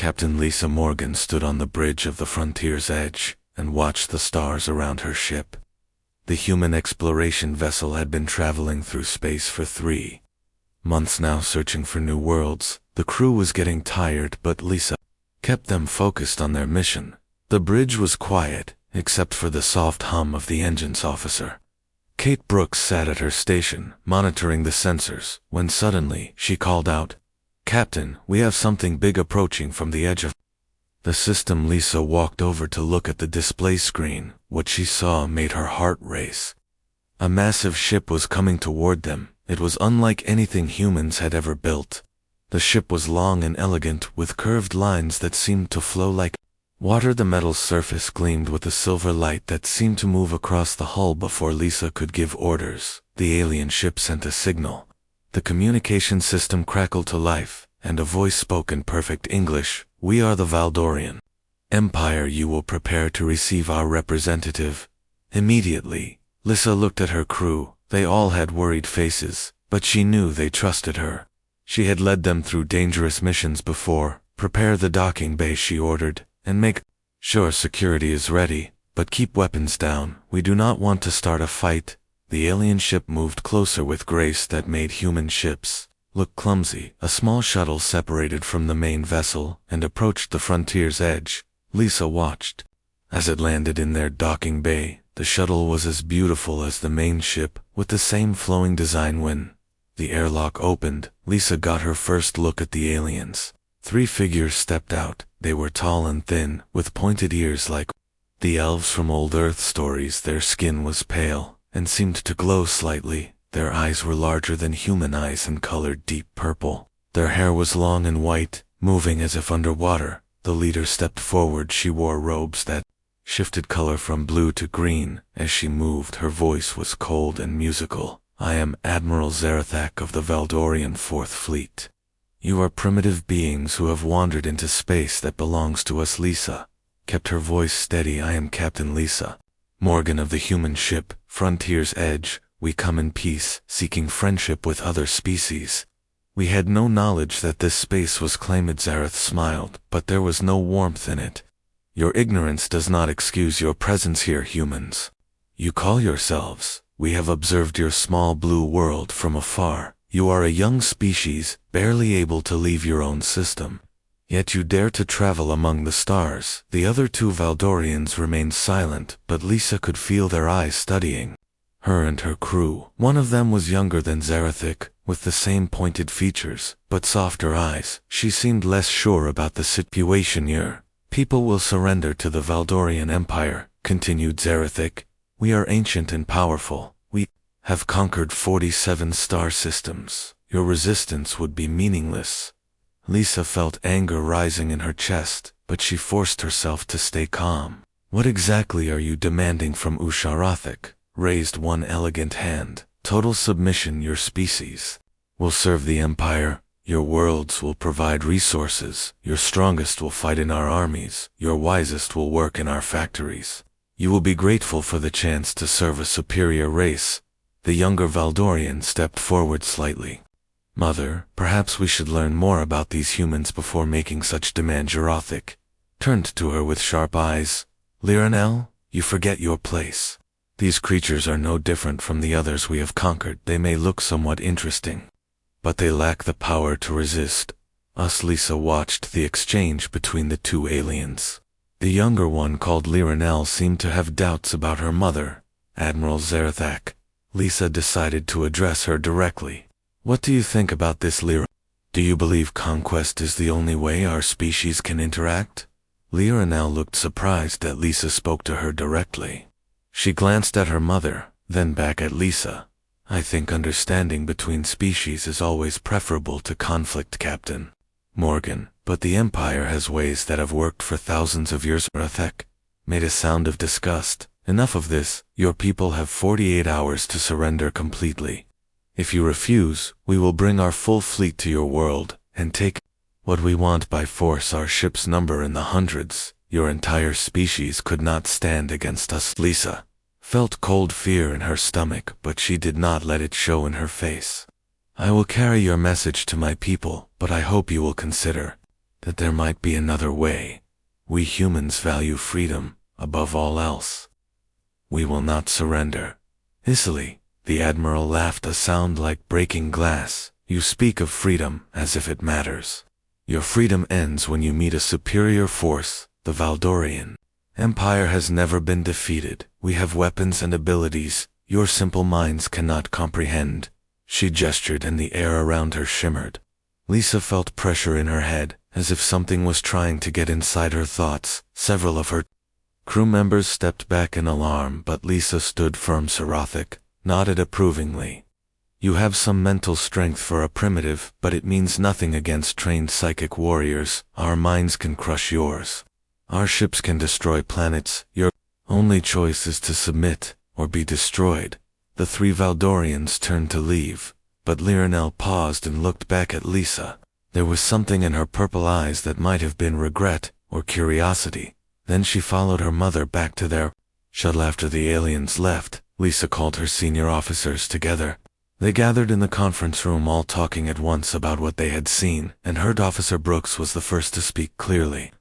Captain Lisa Morgan stood on the bridge of the frontier's edge and watched the stars around her ship. The human exploration vessel had been traveling through space for 3 months now, searching for new worlds. The crew was getting tired, but Lisa kept them focused on their mission. The bridge was quiet, except for the soft hum of the engine's officer. Kate Brooks sat at her station, monitoring the sensors, when suddenly she called out, "Captain, we have something big approaching from the edge of the system." Lisa walked over to look at the display screen. What she saw made her heart race. A massive ship was coming toward them. It was unlike anything humans had ever built. The ship was long and elegant, with curved lines that seemed to flow like water. The metal surface gleamed with a silver light that seemed to move across the hull before Lisa could give orders. The alien ship sent a signal. The communication system crackled to life, and a voice spoke in perfect English. "We are the Valdorian Empire. You will prepare to receive our representative immediately." Lisa looked at her crew. They all had worried faces, but she knew they trusted her. She had led them through dangerous missions before. "Prepare the docking bay," she ordered, "and make sure security is ready, but keep weapons down. We do not want to start a fight." The alien ship moved closer with grace that made human ships look clumsy. A small shuttle separated from the main vessel and approached the frontier's edge. Lisa watched as it landed in their docking bay. The shuttle was as beautiful as the main ship, with the same flowing design. When the airlock opened, Lisa got her first look at the aliens. 3 figures stepped out. They were tall and thin, with pointed ears like the elves from old Earth stories. Their skin was pale and seemed to glow slightly. Their eyes were larger than human eyes and colored deep purple. Their hair was long and white, moving as if underwater. The leader stepped forward. She wore robes that shifted color from blue to green. As she moved, her voice was cold and musical. "I am Admiral Zarathak of the Valdorian 4th Fleet. You are primitive beings who have wandered into space that belongs to us." Lisa kept her voice steady. "I am Captain Lisa Morgan of the human ship, Frontier's Edge. We come in peace, seeking friendship with other species." "We had no knowledge that this space was claimed." Zarath smiled, but there was no warmth in it. "Your ignorance does not excuse your presence here, humans. You call yourselves. We have observed your small blue world from afar. You are a young species, barely able to leave your own system. Yet you dare to travel among the stars." The other 2 Valdorians remained silent, but Lisa could feel their eyes studying her and her crew. One of them was younger than Zarathak, with the same pointed features, but softer eyes. She seemed less sure about the situation. "Your people will surrender to the Valdorian Empire," continued Zarathak. "We are ancient and powerful. We have conquered 47 star systems. Your resistance would be meaningless." Lisa felt anger rising in her chest, but she forced herself to stay calm. "What exactly are you demanding from Usharathak?" raised one elegant hand. "Total submission. Your species will serve the Empire. Your worlds will provide resources. Your strongest will fight in our armies. Your wisest will work in our factories. You will be grateful for the chance to serve a superior race." The younger Valdorian stepped forward slightly. "Mother, perhaps we should learn more about these humans before making such demands." Zarathak turned to her with sharp eyes. "Liranel, you forget your place. These creatures are no different from the others we have conquered. They may look somewhat interesting, but they lack the power to resist us." Lisa watched the exchange between the 2 aliens. The younger one, called Liranel, seemed to have doubts about her mother, Admiral Zarathak. Lisa decided to address her directly. "What do you think about this, Liranel? Do you believe conquest is the only way our species can interact?" Liranel looked surprised that Lisa spoke to her directly. She glanced at her mother, then back at Lisa. "I think understanding between species is always preferable to conflict, Captain Morgan, but the Empire has ways that have worked for thousands of years." Zarathak made a sound of disgust. "Enough of this. Your people have 48 hours to surrender completely. If you refuse, we will bring our full fleet to your world and take what we want by force. Our ships number in the hundreds. Your entire species could not stand against us." Lisa felt cold fear in her stomach, but she did not let it show in her face. "I will carry your message to my people, but I hope you will consider that there might be another way. We humans value freedom above all else. We will not surrender. Hissily, the Admiral laughed, a sound like breaking glass. You speak of freedom as if it matters. Your freedom ends when you meet a superior force, the Valdorian Empire has never been defeated. We have weapons and abilities your simple minds cannot comprehend. She gestured and the air around her shimmered. Lisa felt pressure in her head, as if something was trying to get inside her thoughts. Several of her crew members stepped back in alarm, but Lisa stood firm. Sarathic nodded approvingly. You have some mental strength for a primitive, but it means nothing against trained psychic warriors. Our minds can crush yours. Our ships can destroy planets. Your only choice is to submit, or be destroyed. The three Valdorians turned to leave, but Liranel paused and looked back at Lisa. There was something in her purple eyes that might have been regret or curiosity. Then she followed her mother back to their shuttle. After the aliens left, Lisa called her senior officers together. They gathered in the conference room, all talking at once about what they had seen, and heard Officer Brooks was the first to speak clearly.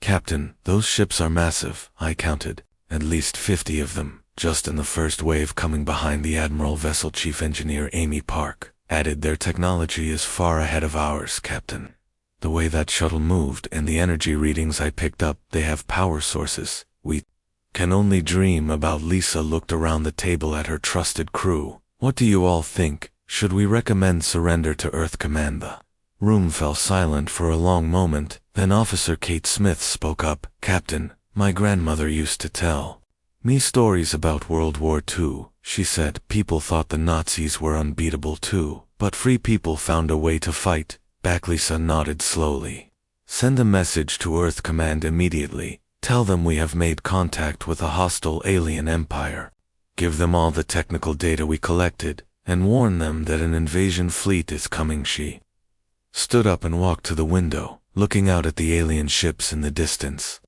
Captain, those ships are massive. I counted at least 50 of them, just in the first wave coming behind the Admiral. Vessel Chief Engineer Amy Park added, their technology is far ahead of ours, Captain. The way that shuttle moved and the energy readings I picked up, they have power sources we can only dream about. Lisa looked around the table at her trusted crew. What do you all think? Should we recommend surrender to Earth Command? The room fell silent for a long moment. Then Officer Kate Smith spoke up. Captain, my grandmother used to tell me stories about World War II. She said people thought the Nazis were unbeatable too, but free people found a way to fight back. Lisa nodded slowly. Send a message to Earth Command immediately. Tell them we have made contact with a hostile alien empire. Give them all the technical data we collected, and warn them that an invasion fleet is coming. She stood up and walked to the window, looking out at the alien ships in the distance.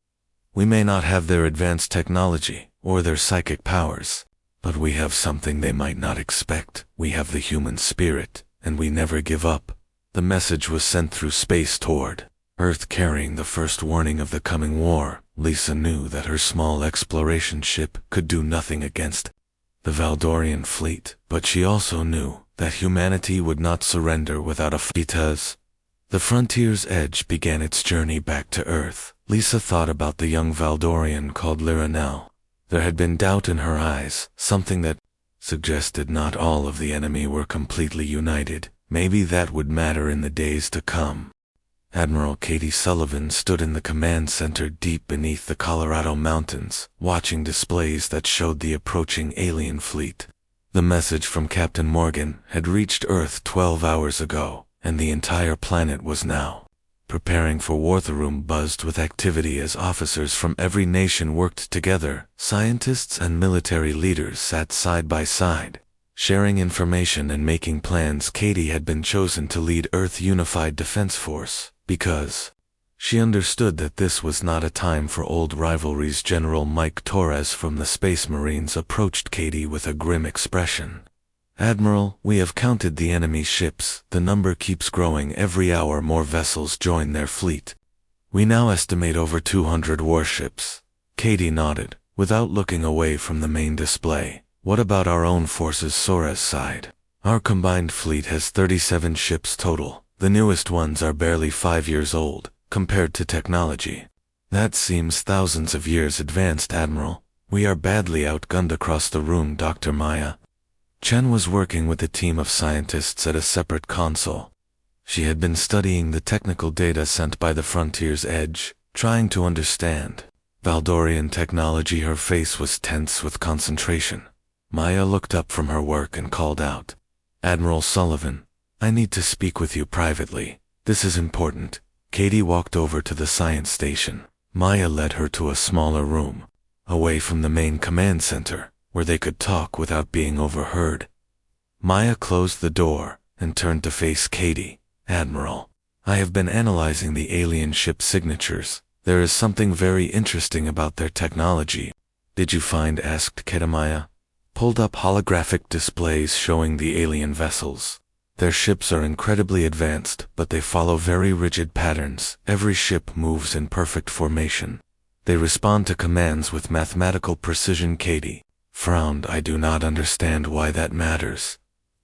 We may not have their advanced technology, or their psychic powers, but we have something they might not expect. We have the human spirit, and we never give up. The message was sent through space toward Earth, carrying the first warning of the coming war. Lisa knew that her small exploration ship could do nothing against the Valdorian fleet, but she also knew that humanity would not surrender without a fight. The frontier's edge began its journey back to Earth. Lisa thought about the young Valdorian called Liranel. There had been doubt in her eyes, something that suggested not all of the enemy were completely united. Maybe that would matter in the days to come. Admiral Katie Sullivan stood in the command center deep beneath the Colorado mountains, watching displays that showed the approaching alien fleet. The message from Captain Morgan had reached Earth 12 hours ago, and the entire planet was now preparing for war. The room buzzed with activity as officers from every nation worked together. Scientists and military leaders sat side by side, sharing information and making plans. Katie had been chosen to lead Earth Unified Defense Force because she understood that this was not a time for old rivalries. General Mike Torres from the Space Marines approached Katie with a grim expression. Admiral, we have counted the enemy ships. The number keeps growing every hour. More vessels join their fleet. We now estimate over 200 warships. Katie nodded, without looking away from the main display. What about our own forces? Sora's sighed. Our combined fleet has 37 ships total. The newest ones are barely 5 years old, compared to technology. That seems thousands of years advanced, Admiral. We are badly outgunned. Across the room, Dr. Maya Chen was working with a team of scientists at a separate console. She had been studying the technical data sent by the Frontier's Edge, trying to understand Valdorian technology. Her face was tense with concentration. Maya looked up from her work and called out, Admiral Sullivan, I need to speak with you privately. This is important. Katie walked over to the science station. Maya led her to a smaller room, away from the main command center, where they could talk without being overheard. Maya closed the door and turned to face Katie. Admiral, I have been analyzing the alien ship signatures. There is something very interesting about their technology. Did you find? Asked Katie. Maya pulled up holographic displays showing the alien vessels. Their ships are incredibly advanced, but they follow very rigid patterns. Every ship moves in perfect formation. They respond to commands with mathematical precision. Katie frowned. I do not understand why that matters.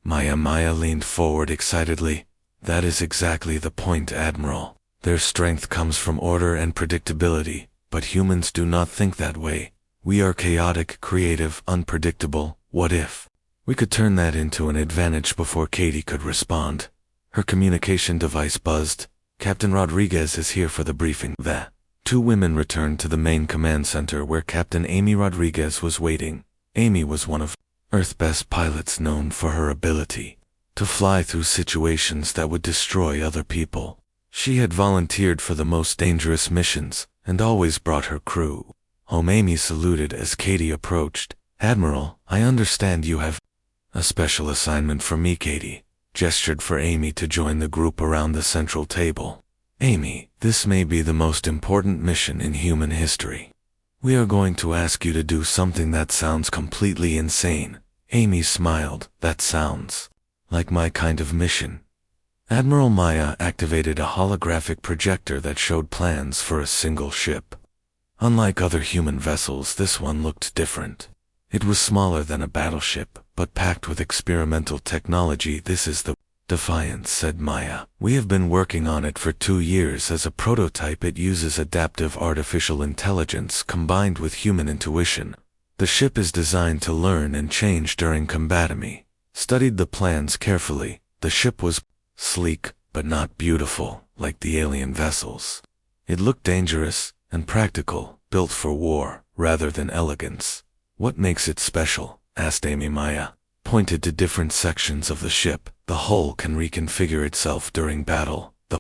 Maya leaned forward excitedly. That is exactly the point, Admiral. Their strength comes from order and predictability, but humans do not think that way. We are chaotic, creative, unpredictable. What if we could turn that into an advantage? Before Katie could respond, her communication device buzzed. Captain Rodriguez is here for the briefing. The two women returned to the main command center where Captain Amy Rodriguez was waiting. Amy was one of Earth's best pilots, known for her ability to fly through situations that would destroy other people. She had volunteered for the most dangerous missions and always brought her crew home. Amy saluted as Katie approached. Admiral, I understand you have a special assignment for me. Katie gestured for Amy to join the group around the central table. Amy, this may be the most important mission in human history. We are going to ask you to do something that sounds completely insane. Amy smiled. That sounds like my kind of mission. Admiral Maya activated a holographic projector that showed plans for a single ship. Unlike other human vessels, this one looked different. It was smaller than a battleship, but packed with experimental technology. This is the Defiance, said Maya. We have been working on it for 2 years as a prototype. It uses adaptive artificial intelligence combined with human intuition. The ship is designed to learn and change during combat. Amy studied the plans carefully. The ship was sleek, but not beautiful, like the alien vessels. It looked dangerous and practical, built for war, rather than elegance. What makes it special? Asked Amy. Maya pointed to different sections of the ship. The hull can reconfigure itself during battle. The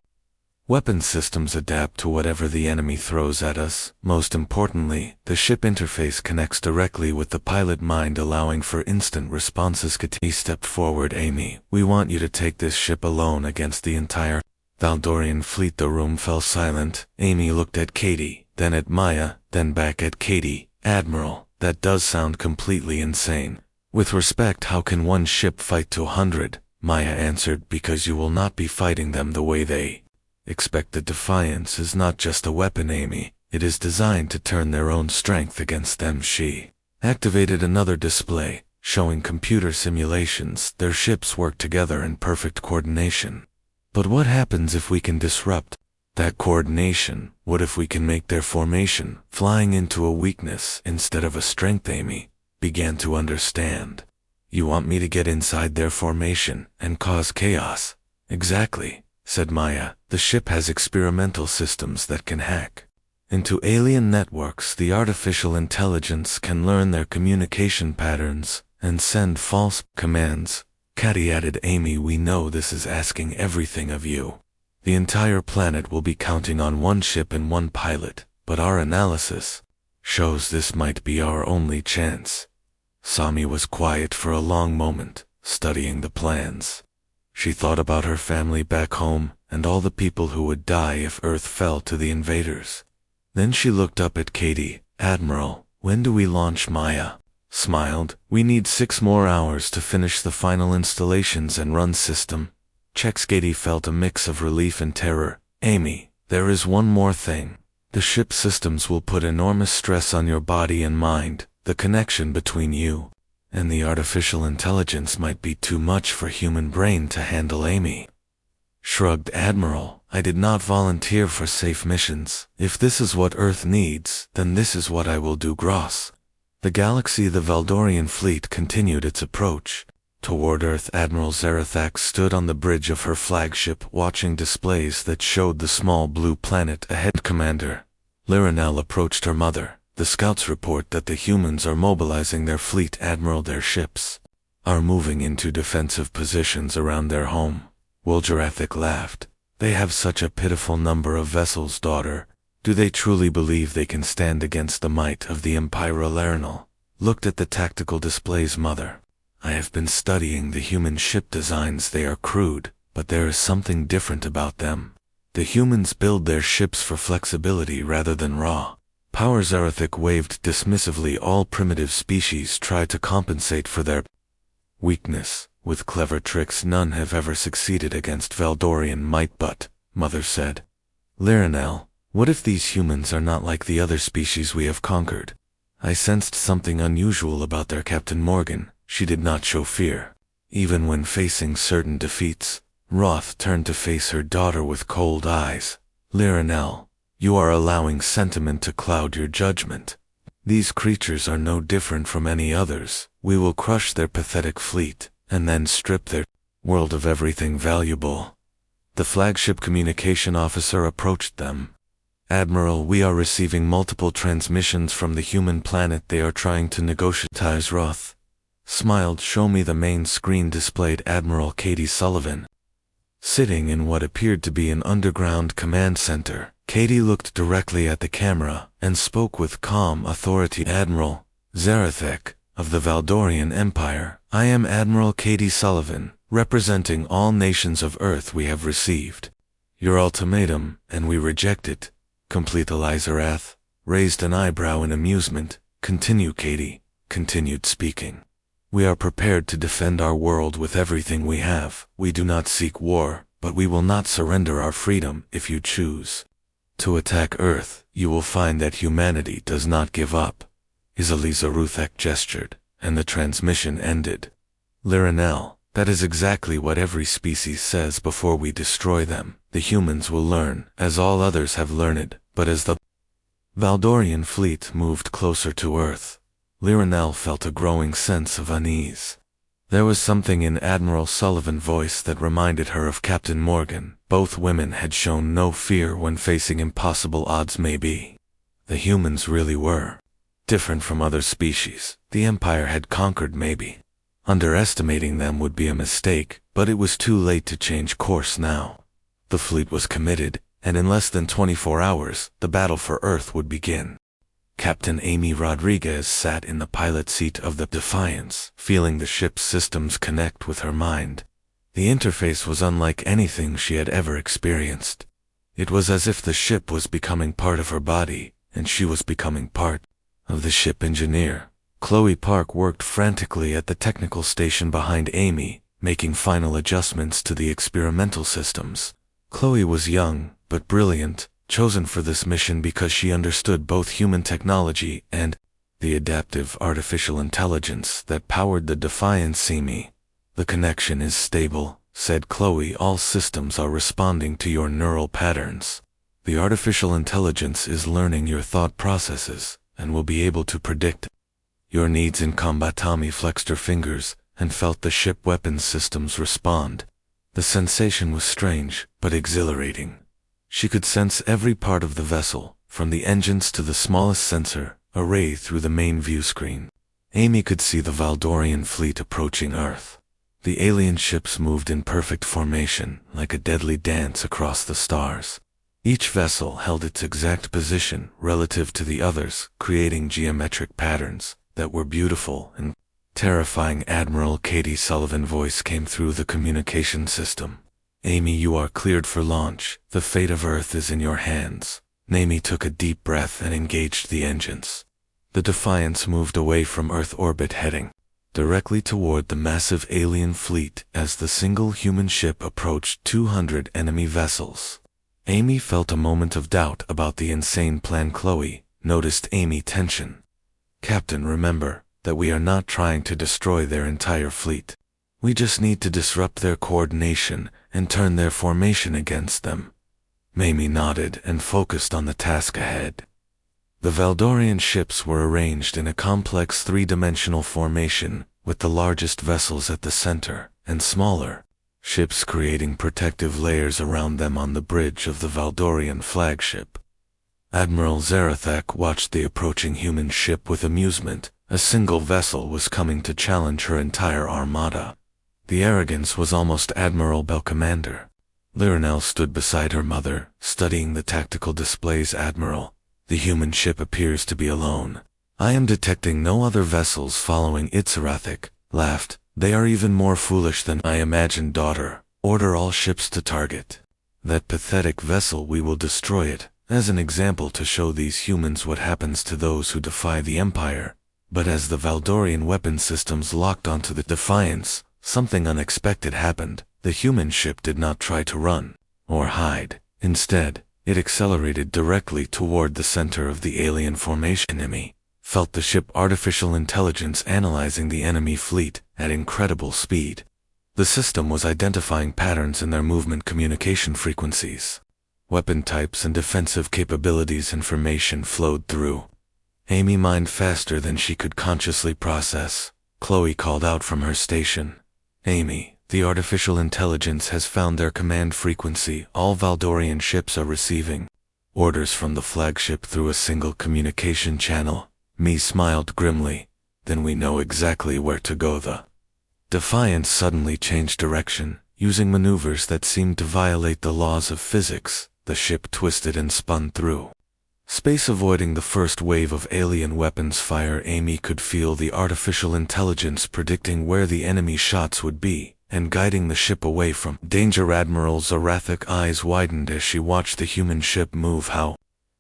weapon systems adapt to whatever the enemy throws at us. Most importantly, the ship interface connects directly with the pilot mind, allowing for instant responses. Katie stepped forward. Amy, we want you to take this ship alone against the entire Valdorian fleet. The room fell silent. Amy looked at Katie, then at Maya, then back at Katie. Admiral, that does sound completely insane. With respect, how can one ship fight to 100? Maya answered. Because you will not be fighting them the way they expect. The Defiance is not just a weapon, Amy. It is designed to turn their own strength against them. She activated another display, showing computer simulations. Their ships work together in perfect coordination. But what happens if we can disrupt that coordination? What if we can make their formation, flying, into a weakness instead of a strength? Amy began to understand. You want me to get inside their formation and cause chaos? Exactly, said Maya. The ship has experimental systems that can hack into alien networks. The artificial intelligence can learn their communication patterns and send false commands. Katie added. Amy, we know this is asking everything of you. The entire planet will be counting on one ship and one pilot, but our analysis shows this might be our only chance. Sami was quiet for a long moment, studying the plans. She thought about her family back home and all the people who would die if Earth fell to the invaders. Then she looked up at Katie. Admiral, when do we launch? Maya smiled. We need 6 more hours to finish the final installations and run system checks. Katie felt a mix of relief and terror. Amy, there is one more thing. The ship systems will put enormous stress on your body and mind. The connection between you and the artificial intelligence might be too much for human brain to handle. Amy shrugged. Admiral, I did not volunteer for safe missions. If this is what Earth needs, then this is what I will do. Gross. The galaxy. The Valdorian fleet continued its approach toward Earth. Admiral Zarathax stood on the bridge of her flagship, watching displays that showed the small blue planet ahead. Commander Lirinel approached her mother. The scouts report that the humans are mobilizing their fleet. Admiral, their ships are moving into defensive positions around their home. Woljarathic laughed. They have such a pitiful number of vessels, daughter. Do they truly believe they can stand against the might of the Empire? Lirinel looked at the tactical displays. Mother, I have been studying the human ship designs. They are crude, but there is something different about them. The humans build their ships for flexibility rather than raw power. Zarathic waved dismissively. All primitive species try to compensate for their weakness, With clever tricks none have ever succeeded against Valdorian might but, Mother said. Lirinel, what if these humans are not like the other species we have conquered? I sensed something unusual about their Captain Morgan. She did not show fear. Even when facing certain defeats, Roth turned to face her daughter with cold eyes. Lirinel, you are allowing sentiment to cloud your judgment. These creatures are no different from any others. We will crush their pathetic fleet, and then strip their world of everything valuable. The flagship communication officer approached them. Admiral, we are receiving multiple transmissions from the human planet. They are trying to negotiate. Roth smiled. Show me. The main screen displayed Admiral Katie Sullivan, sitting in what appeared to be an underground command center. Katie looked directly at the camera and spoke with calm authority. Admiral Zarathek of the Valdorian Empire, I am Admiral Katie Sullivan, representing all nations of Earth. We have received your ultimatum, and we reject it. Complete. Elizarath raised an eyebrow in amusement. Continue. Katie continued speaking. We are prepared to defend our world with everything we have. We do not seek war, but we will not surrender our freedom. If you choose to attack Earth, you will find that humanity does not give up. Izalizaruthek gestured, and the transmission ended. Lirinel, that is exactly what every species says before we destroy them. The humans will learn, as all others have learned, but as the Valdorian fleet moved closer to Earth, Lirinel felt a growing sense of unease. There was something in Admiral Sullivan's voice that reminded her of Captain Morgan. Both women had shown no fear when facing impossible odds. Maybe the humans really were different from other species the Empire had conquered. Maybe underestimating them would be a mistake, but it was too late to change course now. The fleet was committed, and in less than 24 hours, the battle for Earth would begin. Captain Amy Rodriguez sat in the pilot seat of the Defiance, feeling the ship's systems connect with her mind. The interface was unlike anything she had ever experienced. It was as if the ship was becoming part of her body, and she was becoming part of the ship. Engineer Chloe Park worked frantically at the technical station behind Amy, making final adjustments to the experimental systems. Chloe was young, but brilliant, chosen for this mission because she understood both human technology and the adaptive artificial intelligence that powered the Defiance. Amy, the connection is stable, said Chloe. All systems are responding to your neural patterns. The artificial intelligence is learning your thought processes and will be able to predict your needs in combat. Tommy flexed her fingers and felt the ship weapons systems respond. The sensation was strange, but exhilarating. She could sense every part of the vessel, from the engines to the smallest sensor array through the main view screen. Amy could see the Valdorian fleet approaching Earth. The alien ships moved in perfect formation, like a deadly dance across the stars. Each vessel held its exact position relative to the others, creating geometric patterns that were beautiful and terrifying. Admiral Katie Sullivan's voice came through the communication system. Amy, you are cleared for launch. The fate of Earth is in your hands. Amy took a deep breath and engaged the engines. The Defiance moved away from Earth orbit, heading directly toward the massive alien fleet. As the single human ship approached 200 enemy vessels, Amy felt a moment of doubt about the insane plan. Chloe noticed Amy's tension. Captain, remember that we are not trying to destroy their entire fleet. We just need to disrupt their coordination and turn their formation against them. Amy nodded and focused on the task ahead. The Valdorian ships were arranged in a complex three-dimensional formation, with the largest vessels at the center, and smaller ships creating protective layers around them on the bridge of the Valdorian flagship. Admiral Zarathak watched the approaching human ship with amusement. A single vessel was coming to challenge her entire armada. The arrogance was almost Admiral Bell Commander. Lirinel stood beside her mother, studying the tactical displays. Admiral, the human ship appears to be alone. I am detecting no other vessels following. Itzarathik laughed. They are even more foolish than I imagined. Daughter, order all ships to target that pathetic vessel. We will destroy it, as an example to show these humans what happens to those who defy the Empire. But as the Valdorian weapon systems locked onto the Defiance, something unexpected happened. The human ship did not try to run or hide. Instead, it accelerated directly toward the center of the alien formation. Enemy felt the ship artificial intelligence analyzing the enemy fleet at incredible speed. The system was identifying patterns in their movement communication frequencies. Weapon types and defensive capabilities information flowed through. Amy mined faster than she could consciously process. Chloe called out from her station. Amy, the artificial intelligence has found their command frequency. All Valdorian ships are receiving orders from the flagship through a single communication channel. Me smiled grimly. Then we know exactly where to go. The Defiance suddenly changed direction, using maneuvers that seemed to violate the laws of physics. The ship twisted and spun through space, avoiding the first wave of alien weapons fire. Amy could feel the artificial intelligence predicting where the enemy shots would be and guiding the ship away from danger. Admiral Zarathic eyes widened as she watched the human ship move. How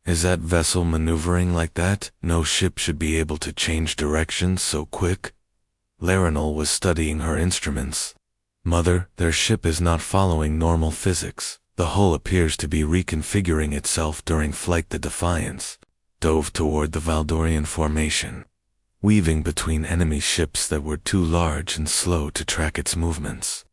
is that vessel maneuvering like that? No ship should be able to change direction so quick. Larinal was studying her instruments. Mother, their ship is not following normal physics. The hull appears to be reconfiguring itself during flight. The Defiance dove toward the Valdorian formation, weaving between enemy ships that were too large and slow to track its movements.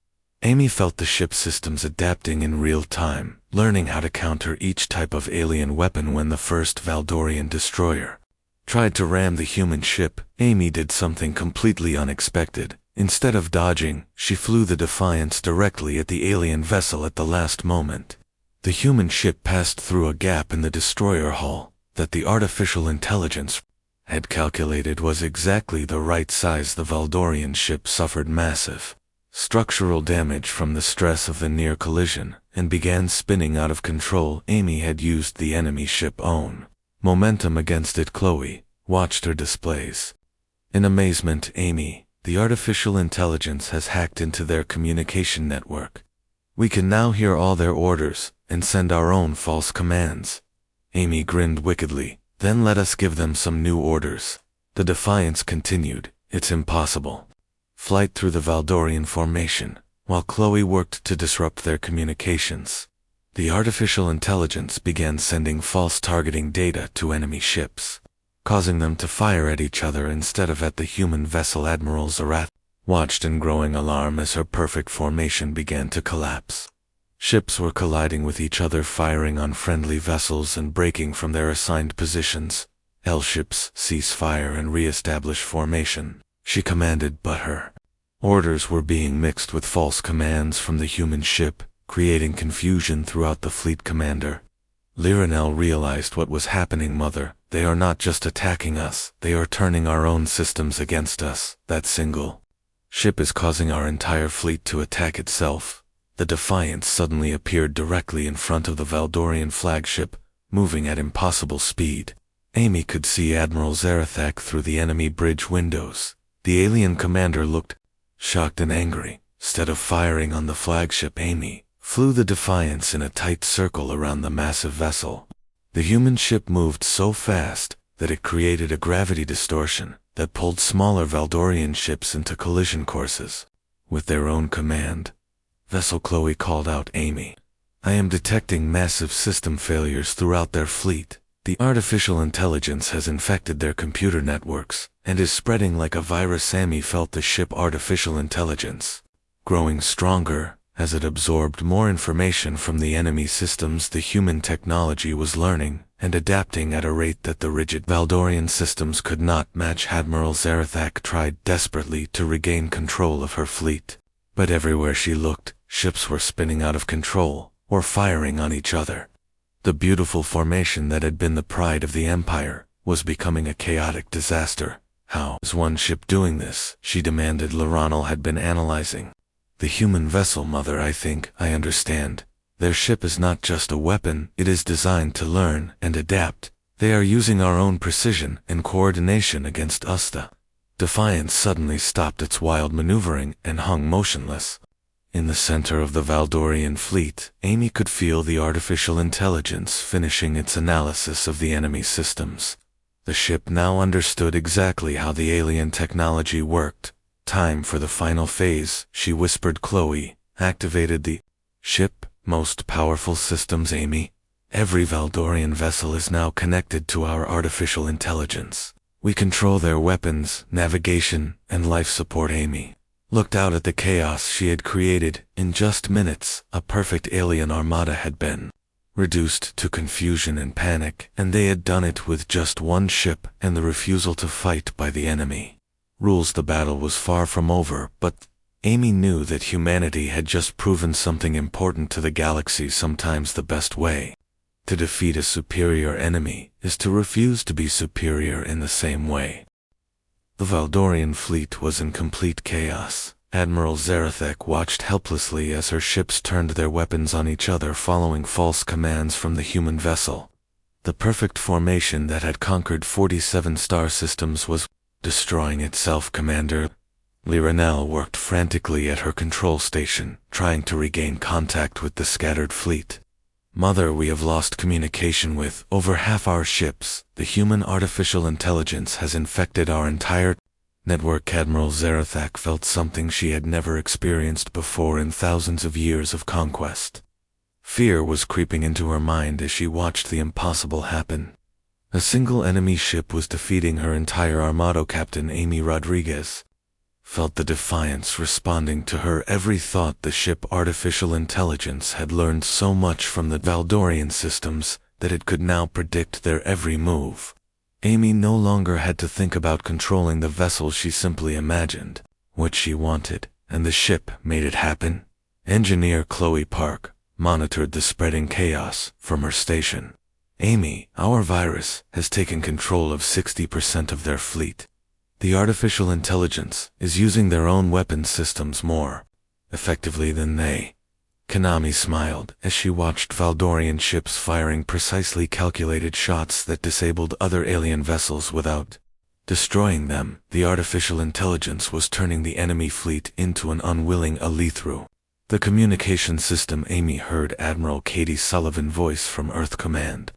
Amy felt the ship systems adapting in real time, learning how to counter each type of alien weapon. When the first Valdorian destroyer tried to ram the human ship, Amy did something completely unexpected. Instead of dodging, she flew the Defiance directly at the alien vessel. At the last moment, the human ship passed through a gap in the destroyer hull that the artificial intelligence had calculated was exactly the right size. The Valdorian ship suffered massive structural damage from the stress of the near collision and began spinning out of control. Amy had used the enemy ship's own momentum against it. Chloe watched her displays in amazement. Amy, the artificial intelligence has hacked into their communication network. We can now hear all their orders and send our own false commands. Amy grinned wickedly. Then let us give them some new orders. The Defiance continued. It's impossible. Flight through the Valdorian formation, while Chloe worked to disrupt their communications. The artificial intelligence began sending false targeting data to enemy ships, causing them to fire at each other instead of at the human vessel. Admiral Zarath watched in growing alarm as her perfect formation began to collapse. Ships were colliding with each other, firing on friendly vessels and breaking from their assigned positions. L-ships, cease fire and re-establish formation, she commanded, but her orders were being mixed with false commands from the human ship, creating confusion throughout the fleet. Commander Liranel realized what was happening. Mother, they are not just attacking us, they are turning our own systems against us. That single ship is causing our entire fleet to attack itself. The Defiance suddenly appeared directly in front of the Valdorian flagship, moving at impossible speed. Amy could see Admiral Zarathak through the enemy bridge windows. The alien commander looked shocked and angry. Instead of firing on the flagship, Amy flew the Defiance in a tight circle around the massive vessel. The human ship moved so fast that it created a gravity distortion that pulled smaller Valdorian ships into collision courses. With their own command vessel, Chloe called out, Amy, I am detecting massive system failures throughout their fleet. The artificial intelligence has infected their computer networks and is spreading like a virus. Amy felt the ship artificial intelligence growing stronger as it absorbed more information from the enemy systems. The human technology was learning and adapting at a rate that the rigid Valdorian systems could not match. Admiral Zarathak tried desperately to regain control of her fleet, but everywhere she looked, ships were spinning out of control or firing on each other. The beautiful formation that had been the pride of the Empire was becoming a chaotic disaster. How is one ship doing this? She demanded. Laranal had been analyzing the human vessel. Mother, I think I understand. Their ship is not just a weapon, it is designed to learn and adapt. They are using our own precision and coordination against us. The Defiance suddenly stopped its wild maneuvering and hung motionless. In the center of the Valdorian fleet, Amy could feel the artificial intelligence finishing its analysis of the enemy systems. The ship now understood exactly how the alien technology worked. Time for the final phase, she whispered. Chloe activated the ship most powerful systems. Amy, every Valdorian vessel is now connected to our artificial intelligence. We control their weapons, navigation, and life support. Amy looked out at the chaos she had created. In just minutes, a perfect alien armada had been reduced to confusion and panic, and they had done it with just one ship and the refusal to fight by the enemy. Rules. The battle was far from over, but Amy knew that humanity had just proven something important to the galaxy. Sometimes the best way to defeat a superior enemy is to refuse to be superior in the same way. The Valdorian fleet was in complete chaos. Admiral Zarathek watched helplessly as her ships turned their weapons on each other, following false commands from the human vessel. The perfect formation that had conquered 47 star systems was destroying itself. Commander Liranel worked frantically at her control station, trying to regain contact with the scattered fleet. Mother, we have lost communication with over half our ships. The human artificial intelligence has infected our entire network. Admiral Zarathak felt something she had never experienced before in thousands of years of conquest. Fear was creeping into her mind as she watched the impossible happen. A single enemy ship was defeating her entire armada. Captain Amy Rodriguez felt the defiance responding to her every thought. The ship artificial intelligence had learned so much from the Valdorian systems that it could now predict their every move. Amy no longer had to think about controlling the vessel. She simply imagined what she wanted, and the ship made it happen. Engineer Chloe Park monitored the spreading chaos from her station. Amy, our virus has taken control of 60% of their fleet. The artificial intelligence is using their own weapon systems more effectively than they. Konami smiled as she watched Valdorian ships firing precisely calculated shots that disabled other alien vessels without destroying them. The artificial intelligence was turning the enemy fleet into an unwilling ally through the communication system. Amy heard Admiral Katie Sullivan's voice from Earth Command.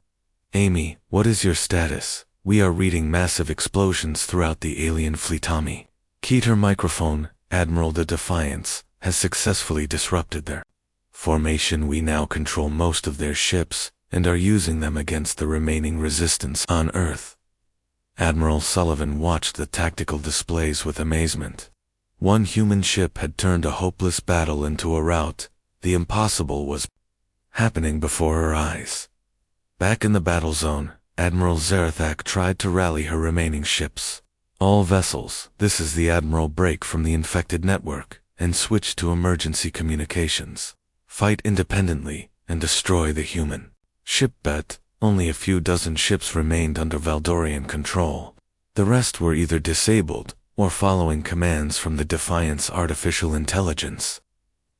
Amy, what is your status? We are reading massive explosions throughout the alien fleet. Tommy keyed her microphone. Admiral, the Defiance has successfully disrupted their formation. We now control most of their ships and are using them against the remaining resistance on Earth. Admiral Sullivan watched the tactical displays with amazement. One human ship had turned a hopeless battle into a rout. The impossible was happening before her eyes. Back in the battle zone, Admiral Zarathak tried to rally her remaining ships. All vessels, this is the Admiral. Break from the infected network and switch to emergency communications. Fight independently and destroy the human ship. Bet only a few dozen ships remained under Valdorian control. The rest were either disabled or following commands from the Defiance artificial intelligence.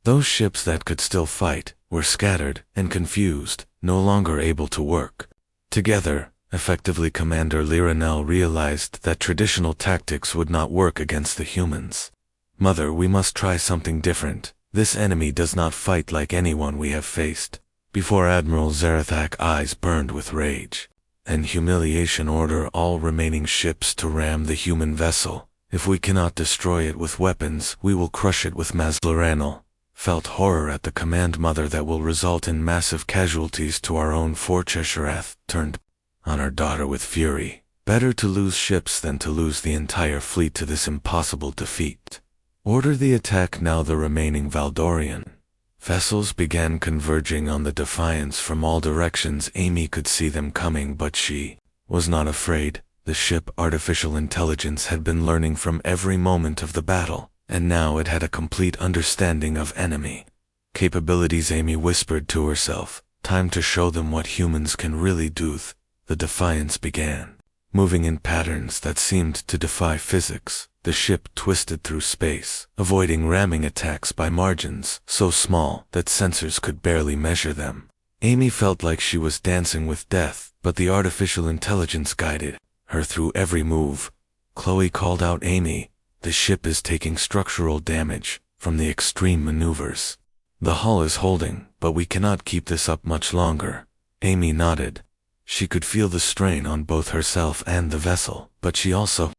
Those ships that could still fight were scattered and confused, no longer able to work together effectively. Commander Liranel realized that traditional tactics would not work against the humans. Mother, we must try something different. This enemy does not fight like anyone we have faced before. Admiral Zarathak's eyes burned with rage and humiliation. Order all remaining ships to ram the human vessel. If we cannot destroy it with weapons, we will crush it with mass. Liranel felt horror at the command. Mother, that will result in massive casualties to our own fortress. Sharath turned on her daughter with fury. Better to lose ships than to lose the entire fleet to this impossible defeat. Order the attack now. The remaining Valdorian vessels began converging on the Defiance from all directions. Amy could see them coming, but she was not afraid. The ship artificial intelligence had been learning from every moment of the battle, and now it had a complete understanding of enemy capabilities. Amy whispered to herself, time to show them what humans can really do. The Defiance began moving in patterns that seemed to defy physics. The ship twisted through space, avoiding ramming attacks by margins so small that sensors could barely measure them. Amy felt like she was dancing with death, but the artificial intelligence guided her through every move. Chloe called out, Amy, the ship is taking structural damage from the extreme maneuvers. The hull is holding, but we cannot keep this up much longer. Amy nodded. She could feel the strain on both herself and the vessel, but she also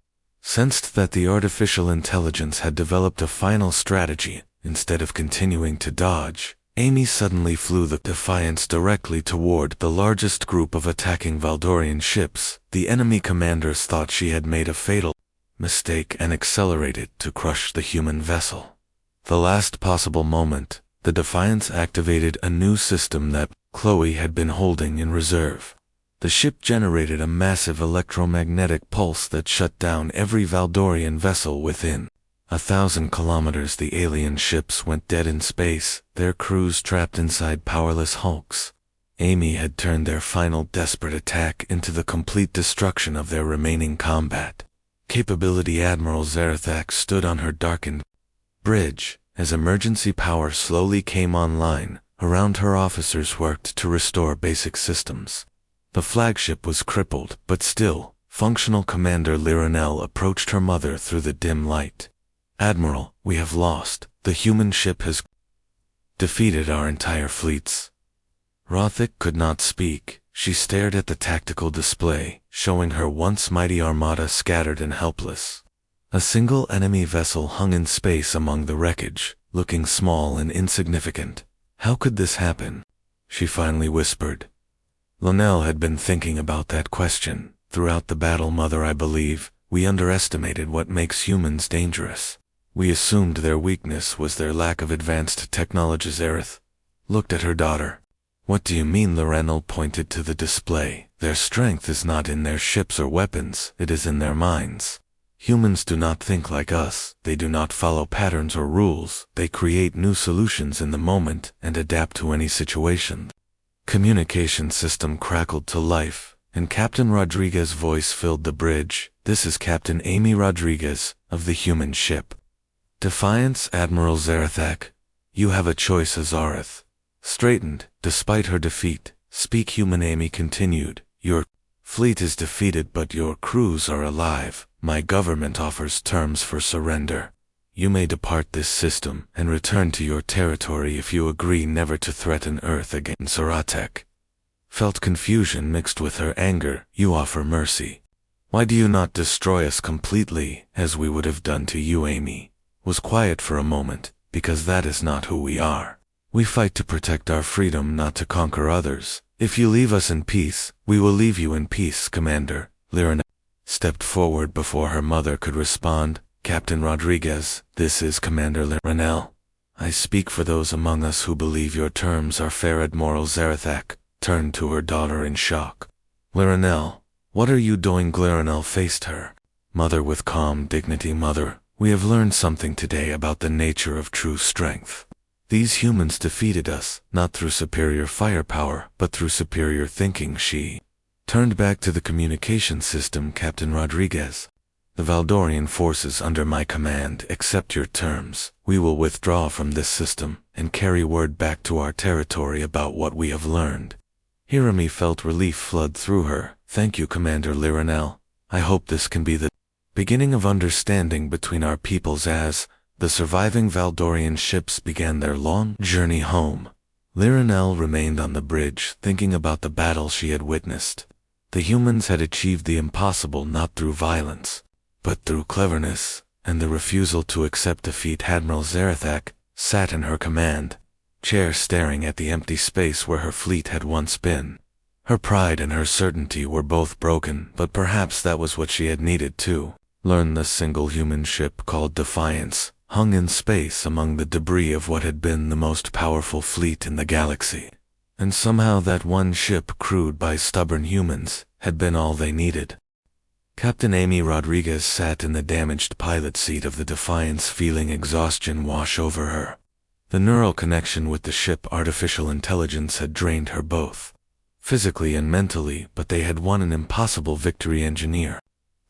Sensed that the artificial intelligence had developed a final strategy. Instead of continuing to dodge, Amy suddenly flew the Defiance directly toward the largest group of attacking Valdorian ships. The enemy commanders thought she had made a fatal mistake and accelerated to crush the human vessel. The last possible moment, the Defiance activated a new system that Chloe had been holding in reserve. The ship generated a massive electromagnetic pulse that shut down every Valdorian vessel within 1,000 kilometers. The alien ships went dead in space, their crews trapped inside powerless hulks. Amy had turned their final desperate attack into the complete destruction of their remaining combat capability. Admiral Zarathak stood on her darkened bridge. As emergency power slowly came online, around her officers worked to restore basic systems. The flagship was crippled, but still functional. Commander Lironel approached her mother through the dim light. "Admiral, we have lost. The human ship has defeated our entire fleets." Rothik could not speak. She stared at the tactical display, showing her once mighty armada scattered and helpless. A single enemy vessel hung in space among the wreckage, looking small and insignificant. How could this happen? She finally whispered. Lonel had been thinking about that question. Throughout the battle, Mother, I believe, we underestimated what makes humans dangerous. We assumed their weakness was their lack of advanced technologies. Aerith looked at her daughter. What do you mean? Lorenel pointed to the display. Their strength is not in their ships or weapons, it is in their minds. Humans do not think like us, they do not follow patterns or rules, they create new solutions in the moment and adapt to any situation. Communication system crackled to life, and Captain Rodriguez's voice filled the bridge. This is Captain Amy Rodriguez, of the human ship Defiance. Admiral Zarathak, you have a choice. Azareth straightened, despite her defeat. Speak, human. Amy continued. Your fleet is defeated, but your crews are alive. My government offers terms for surrender. You may depart this system and return to your territory if you agree never to threaten Earth again. Zaratek felt confusion mixed with her anger. You offer mercy. Why do you not destroy us completely, as we would have done to you? Amy was quiet for a moment. Because that is not who we are. We fight to protect our freedom, not to conquer others. If you leave us in peace, we will leave you in peace. Commander Liron stepped forward before her mother could respond. Captain Rodriguez, this is Commander Lironel. I speak for those among us who believe your terms are fair. Admiral Zarathak turned to her daughter in shock. Lironel, what are you doing? Lironel faced her mother with calm dignity. Mother, we have learned something today about the nature of true strength. These humans defeated us, not through superior firepower, but through superior thinking. She turned back to the communication system. Captain Rodriguez, the Valdorian forces under my command accept your terms. We will withdraw from this system and carry word back to our territory about what we have learned. Hirami felt relief flood through her. Thank you, Commander Lironel. I hope this can be the beginning of understanding between our peoples. As the surviving Valdorian ships began their long journey home, Lironel remained on the bridge, thinking about the battle she had witnessed. The humans had achieved the impossible not through violence, but through cleverness, and the refusal to accept defeat. Admiral Zarathak sat in her command chair, staring at the empty space where her fleet had once been. Her pride and her certainty were both broken, but perhaps that was what she had needed to learn. The single human ship called Defiance hung in space among the debris of what had been the most powerful fleet in the galaxy. And somehow that one ship, crewed by stubborn humans, had been all they needed. Captain Amy Rodriguez sat in the damaged pilot seat of the Defiance, feeling exhaustion wash over her. The neural connection with the ship artificial intelligence had drained her both physically and mentally, but they had won an impossible victory. Engineer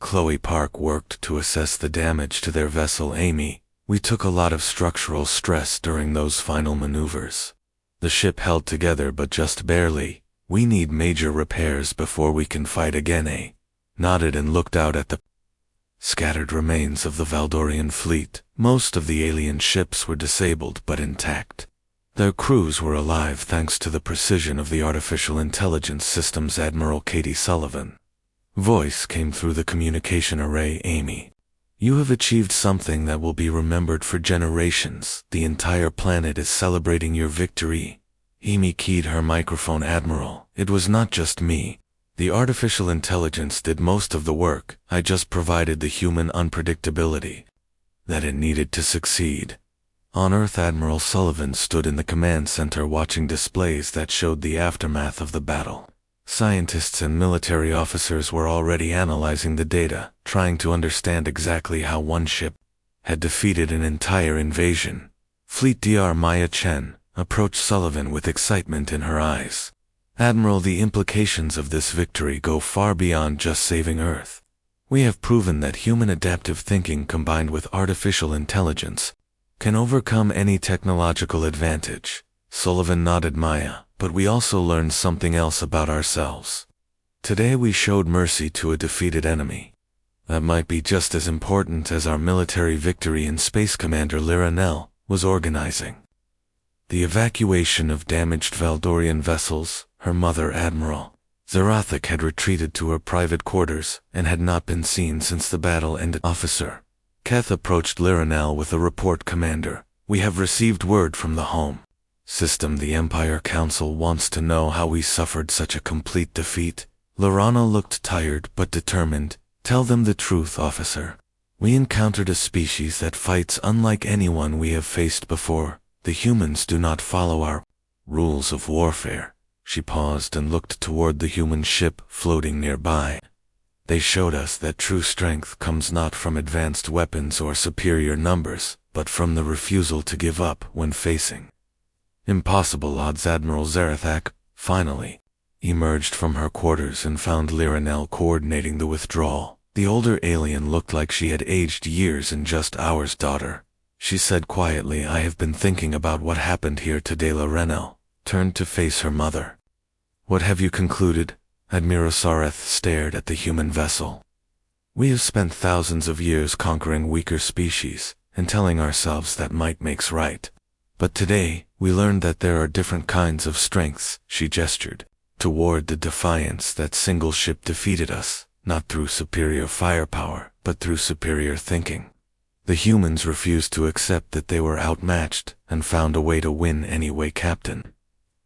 Chloe Park worked to assess the damage to their vessel. Amy, we took a lot of structural stress during those final maneuvers. The ship held together, but just barely. We need major repairs before we can fight again. A nodded and looked out at the scattered remains of the Valdorian fleet. Most of the alien ships were disabled but intact. Their crews were alive thanks to the precision of the artificial intelligence systems. Admiral Katie Sullivan voice came through the communication array. Amy You have achieved something that will be remembered for generations. The entire planet is celebrating your victory. Amy keyed her microphone. Admiral, it was not just me. The artificial intelligence did most of the work. I just provided the human unpredictability that it needed to succeed. On Earth, Admiral Sullivan stood in the command center watching displays that showed the aftermath of the battle. Scientists and military officers were already analyzing the data, trying to understand exactly how one ship had defeated an entire invasion. Fleet Dr. Maya Chen approached Sullivan with excitement in her eyes. Admiral, the implications of this victory go far beyond just saving Earth. We have proven that human adaptive thinking combined with artificial intelligence can overcome any technological advantage. Sullivan nodded. Maya, but we also learned something else about ourselves. Today we showed mercy to a defeated enemy. That might be just as important as our military victory in space. Commander Liranel was organizing the evacuation of damaged Valdorian vessels. Her mother, Admiral Zarathik, had retreated to her private quarters and had not been seen since the battle ended. Officer Keth approached Liranel with a report. Commander, we have received word from the home system. The Empire Council wants to know how we suffered such a complete defeat. Lorana looked tired but determined. Tell them the truth, officer. We encountered a species that fights unlike anyone we have faced before. The humans do not follow our rules of warfare. She paused and looked toward the human ship floating nearby. They showed us that true strength comes not from advanced weapons or superior numbers, but from the refusal to give up when facing impossible odds. Admiral Zarathak finally emerged from her quarters and found Liranel coordinating the withdrawal. The older alien looked like she had aged years in just hours. Daughter, she said quietly, I have been thinking about what happened here today. Liranel turned to face her mother. What have you concluded? Admiral Sareth stared at the human vessel. We have spent thousands of years conquering weaker species and telling ourselves that might makes right. But today, we learned that there are different kinds of strengths. She gestured toward the defiance. That single ship defeated us, not through superior firepower, but through superior thinking. The humans refused to accept that they were outmatched and found a way to win anyway. Captain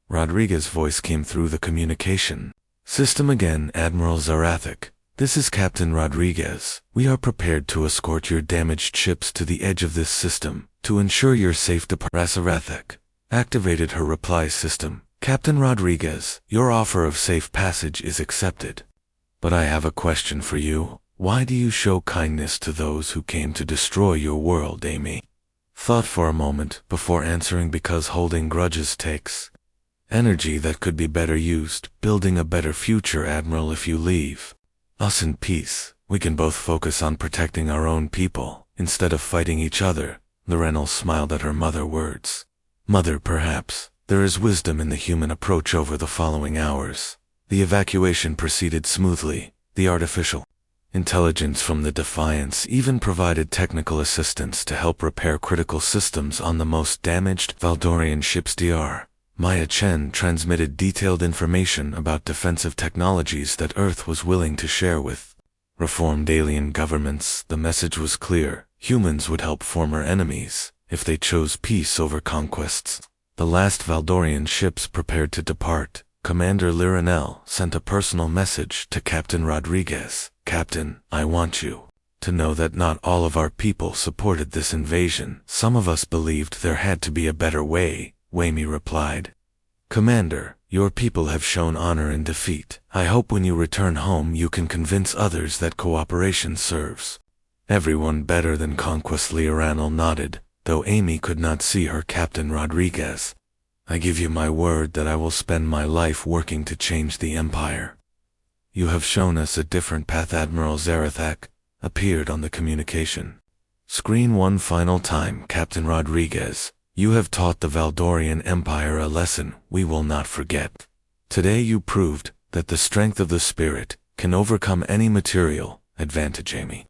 Rodriguez's voice came through the communication system again. Admiral Zarathik, this is Captain Rodriguez. We are prepared to escort your damaged ships to the edge of this system to ensure your safe departure. Zarathik activated her reply system. Captain Rodriguez, your offer of safe passage is accepted. But I have a question for you. Why do you show kindness to those who came to destroy your world? Amy thought for a moment before answering. Because holding grudges takes energy that could be better used building a better future. Admiral, if you leave us in peace, we can both focus on protecting our own people instead of fighting each other. Liranel smiled at her mother's words. Mother, perhaps there is wisdom in the human approach. Over the following hours, the evacuation proceeded smoothly. The artificial intelligence from the Defiance even provided technical assistance to help repair critical systems on the most damaged Valdorian ships. Dr. Maya Chen transmitted detailed information about defensive technologies that Earth was willing to share with reformed alien governments. The message was clear. Humans would help former enemies if they chose peace over conquests. The last Valdorian ships prepared to depart. Commander Liranel sent a personal message to Captain Rodriguez. Captain, I want you to know that not all of our people supported this invasion. Some of us believed there had to be a better way. Wayme replied. Commander, your people have shown honor in defeat. I hope when you return home you can convince others that cooperation serves everyone better than conquest. Liranel nodded, though Amy could not see her. Captain Rodriguez, I give you my word that I will spend my life working to change the Empire. You have shown us a different path. Admiral Zarathak appeared on the communication screen one final time. Captain Rodriguez, you have taught the Valdorian Empire a lesson we will not forget. Today you proved that the strength of the spirit can overcome any material advantage. Amy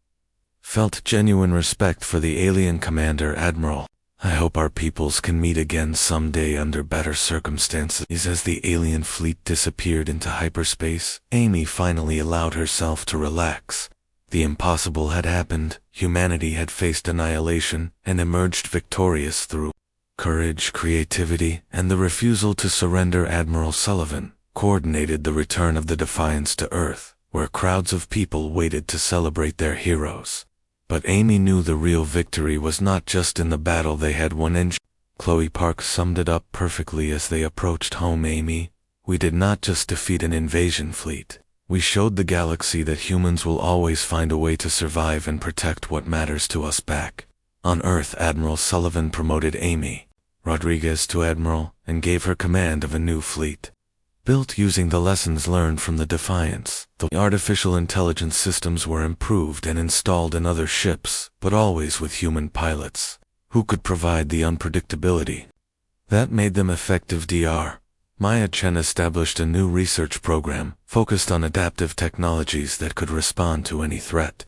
felt genuine respect for the alien commander. Admiral, I hope our peoples can meet again someday under better circumstances. As the alien fleet disappeared into hyperspace, Amy finally allowed herself to relax. The impossible had happened, humanity had faced annihilation and emerged victorious through courage, creativity, and the refusal to surrender. Admiral Sullivan coordinated the return of the Defiance to Earth, where crowds of people waited to celebrate their heroes. But Amy knew the real victory was not just in the battle they had won, and Chloe Park summed it up perfectly as they approached home. Amy, we did not just defeat an invasion fleet. We showed the galaxy that humans will always find a way to survive and protect what matters to us back on Earth. Admiral Sullivan promoted Amy Rodriguez to Admiral and gave her command of a new fleet, built using the lessons learned from the Defiance. The artificial intelligence systems were improved and installed in other ships, but always with human pilots, who could provide the unpredictability that made them effective. Dr. Maya Chen established a new research program focused on adaptive technologies that could respond to any threat.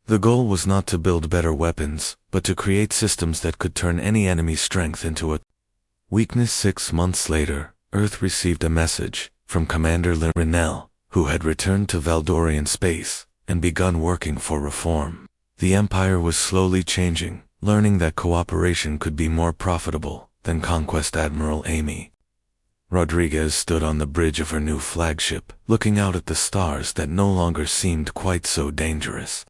The goal was not to build better weapons, but to create systems that could turn any enemy strength into a weakness. 6 months later, Earth received a message from Commander Lirinel, who had returned to Valdorian space and begun working for reform. The Empire was slowly changing, learning that cooperation could be more profitable than conquest. Admiral Amy Rodriguez stood on the bridge of her new flagship, looking out at the stars that no longer seemed quite so dangerous.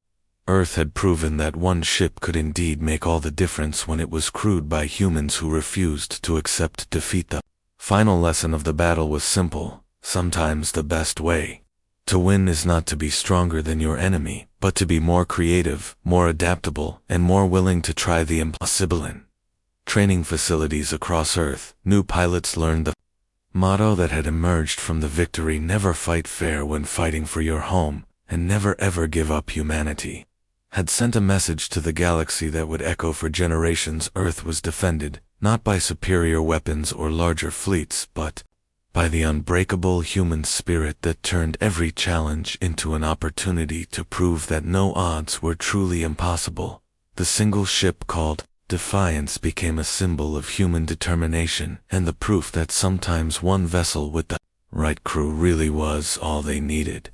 Earth had proven that one ship could indeed make all the difference when it was crewed by humans who refused to accept defeat. The final lesson of the battle was simple: sometimes the best way to win is not to be stronger than your enemy, but to be more creative, more adaptable, and more willing to try the impossible. In training facilities across Earth, new pilots learned the motto that had emerged from the victory: never fight fair when fighting for your home, and never ever give up. Humanity had sent a message to the galaxy that would echo for generations. Earth was defended, not by superior weapons or larger fleets, but by the unbreakable human spirit that turned every challenge into an opportunity to prove that no odds were truly impossible. The single ship called Defiance became a symbol of human determination and the proof that sometimes one vessel with the right crew really was all they needed.